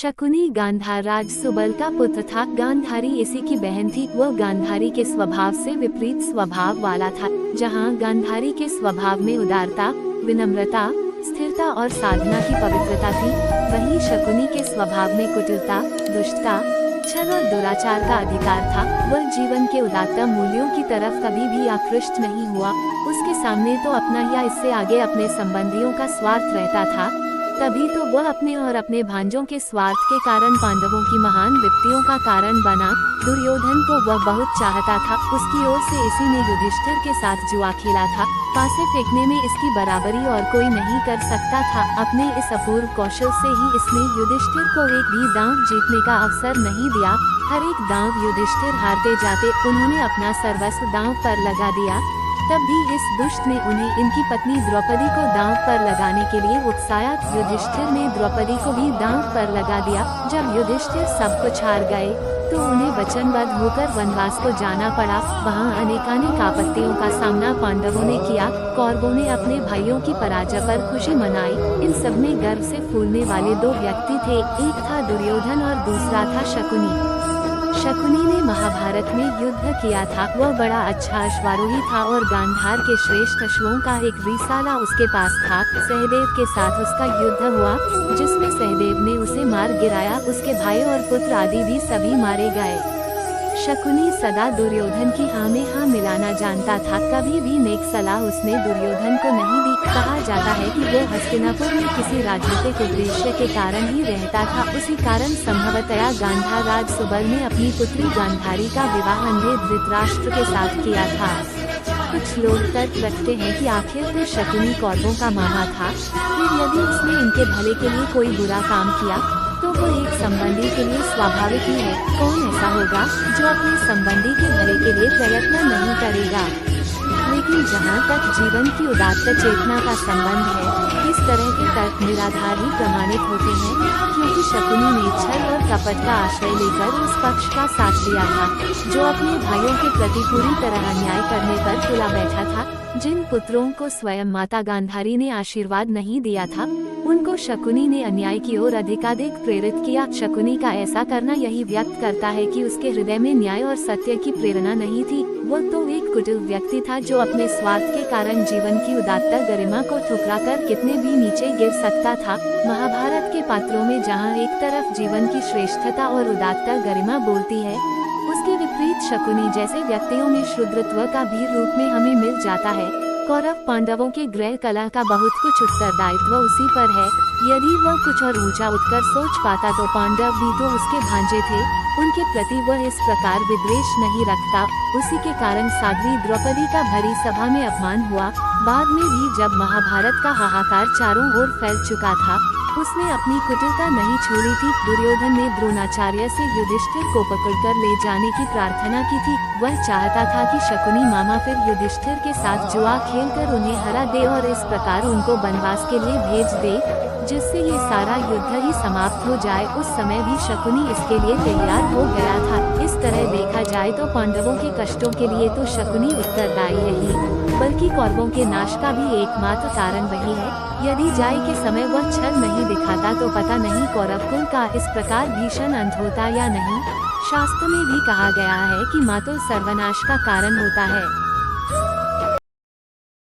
शकुनी गांधार राज सुबल का पुत्र था। गांधारी इसी की बहन थी। वह गांधारी के स्वभाव से विपरीत स्वभाव वाला था। जहाँ गांधारी के स्वभाव में उदारता, विनम्रता, स्थिरता और साधना की पवित्रता थी, वहीं शकुनी के स्वभाव में कुटिलता, दुष्टता, छल और दुराचार का अधिकार था। वह जीवन के उदात्त मूल्यों की तरफ कभी भी आकृष्ट नहीं हुआ। उसके सामने तो अपना या इससे आगे अपने संबंधियों का स्वार्थ रहता था। तभी तो वह अपने और अपने भांजों के स्वार्थ के कारण पांडवों की महान विपत्तियों का कारण बना। दुर्योधन को वह बहुत चाहता था। उसकी ओर से इसी ने युधिष्ठिर के साथ जुआ खेला था। पासे फेंकने में इसकी बराबरी और कोई नहीं कर सकता था। अपने इस अपूर्व कौशल से ही इसने युधिष्ठिर को एक भी दांव जीतने का अवसर नहीं दिया। हर एक दांव युधिष्ठिर हारते जाते उन्होंने अपना सर्वस्व दांव पर लगा दिया। तब भी इस दुष्ट ने उन्हें इनकी पत्नी द्रौपदी को दांव पर लगाने के लिए उकसाया। युधिष्ठिर ने द्रौपदी को भी दांव पर लगा दिया। जब युधिष्ठिर सब कुछ हार गए तो उन्हें वचनबद्ध होकर वनवास को जाना पड़ा। वहाँ अनेकानेक आपत्तियों का सामना पांडवों ने किया। कौरवों ने अपने भाइयों की पराजय पर खुशी मनाई। इन सब में गर्व से फूलने वाले दो व्यक्ति थे। एक था दुर्योधन और दूसरा था शकुनी। शकुनी ने महाभारत में युद्ध किया था। वह बड़ा अच्छा अश्वारोही था और गांधार के श्रेष्ठ अश्वों का एक रिसाला उसके पास था। सहदेव के साथ उसका युद्ध हुआ, जिसमें सहदेव ने उसे मार गिराया। उसके भाई और पुत्र आदि भी सभी मारे गए। शकुनी सदा दुर्योधन की हाँ में हाँ मिलाना जानता था। कभी भी नेक सलाह उसने दुर्योधन को नहीं दी। कहा जाता है कि वो हस्तिनापुर में किसी राजनीतिक उद्देश्य के कारण ही रहता था। उसी कारण संभवतया गांधार राज सुबल ने अपनी पुत्री गांधारी का विवाह अंधे धृतराष्ट्र के साथ किया था। कुछ लोग तर्क रखते हैं कि आखिर तो शकुनी कौरवों का मामा था। फिर यदि उसने इनके भले के लिए कोई बुरा काम किया तो वो एक संबंधी के लिए स्वाभाविक ही है। कौन ऐसा होगा जो अपने संबंधी के भले के लिए प्रयत्न नहीं करेगा। लेकिन जहाँ तक जीवन की उदात्त चेतना का संबंध है, इस तरह के तर्क निराधार ही प्रमाणित होते हैं, क्योंकि शकुनी ने छल और कपट का आश्रय लेकर उस पक्ष का साथ दिया था जो अपने भाइयों के प्रति पूरी तरह अन्याय करने पर तुला बैठा था। जिन पुत्रों को स्वयं माता गांधारी ने आशीर्वाद नहीं दिया था, उनको शकुनी ने अन्याय की ओर अधिकाधिक प्रेरित किया। शकुनी का ऐसा करना यही व्यक्त करता है कि उसके हृदय में न्याय और सत्य की प्रेरणा नहीं थी। वह तो एक कुटिल व्यक्ति था जो अपने स्वार्थ के कारण जीवन की उदात्त गरिमा को ठुकराकर कितने भी नीचे गिर सकता था। महाभारत के पात्रों में जहाँ एक तरफ जीवन की श्रेष्ठता और उदात्त गरिमा बोलती है, उसके विपरीत शकुनी जैसे व्यक्तियों में शूद्रत्व का भी रूप में हमें मिल जाता है। कौरव पांडवों के गृह कला का बहुत कुछ उत्तरदायित्व उसी पर है। यदि वह कुछ और ऊंचा उठकर सोच पाता तो पांडव भी तो उसके भांजे थे। उनके प्रति वह इस प्रकार विद्वेष नहीं रखता। उसी के कारण साध्वी द्रौपदी का भरी सभा में अपमान हुआ। बाद में भी जब महाभारत का हाहाकार चारों ओर फैल चुका था, उसने अपनी कुटिलता नहीं छोड़ी थी। दुर्योधन ने द्रोणाचार्य से युधिष्ठिर को पकड़कर ले जाने की प्रार्थना की थी। वह चाहता था कि शकुनी मामा फिर युधिष्ठिर के साथ जुआ खेलकर उन्हें हरा दे और इस प्रकार उनको वनवास के लिए भेज दे, जिससे ये सारा युद्ध ही समाप्त हो जाए। उस समय भी शकुनी इसके लिए तैयार हो गया था। इस तरह देखा जाए तो पांडवों के कष्टों के लिए तो शकुनी उत्तरदायी है ही, बल्कि कौरवों के नाश का भी एकमात्र कारण वही है। यदि जाए के समय वह छल नहीं दिखाता तो पता नहीं कौरव कुल का इस प्रकार भीषण अंत होता या नहीं। शास्त्र में भी कहा गया है कि मातुल सर्वनाश का कारण होता है।